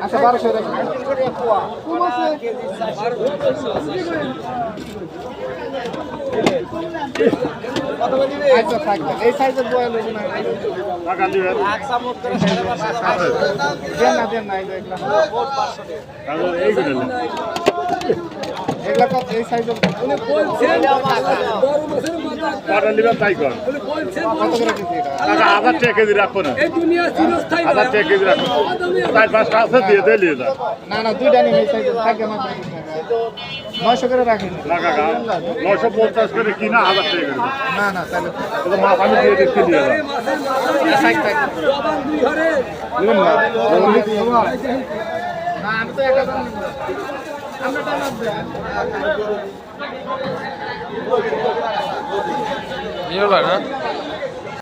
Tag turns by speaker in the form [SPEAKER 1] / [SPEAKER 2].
[SPEAKER 1] আচ্ছা 1200 আচ্ছা থাকবে এই সাইজের বয়াল দেন না এগুলা কত এই সাইজের
[SPEAKER 2] তাই কর
[SPEAKER 1] কত করে দিচ্ছি এটা
[SPEAKER 2] 1000 টাকা কেজি রাখবো না 1000 টাকা কেজি রাখবো 4-5টা আছে দিয়ে দিলি
[SPEAKER 1] না না দুইটা নিয়ে এই সাইজের থাকে না 900 করে রাখেন
[SPEAKER 2] না কাকা 950 করে কিনা 1000 টাকা করে
[SPEAKER 1] না না তাহলে
[SPEAKER 2] তো মাছ আমি দিয়ে দিচ্ছি দিয়ে
[SPEAKER 1] সাইজ থাক নিবেন না না আমি তো একটা দাম আমরা টাকা
[SPEAKER 3] নিয়ে না